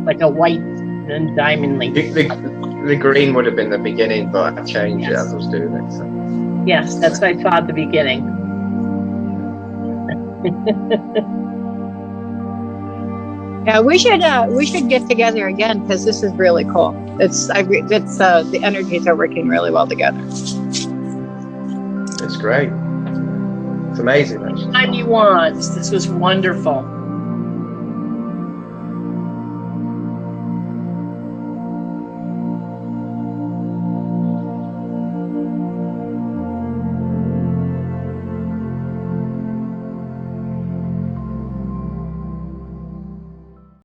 Like a white and diamond-like. The green would have been the beginning, but I changed it as I was doing it. So. Yes, that's what I saw at the beginning. Yeah, we should get together again, because this is really cool. The energies are working really well together. It's great. It's amazing, actually. Anytime you want. This was wonderful.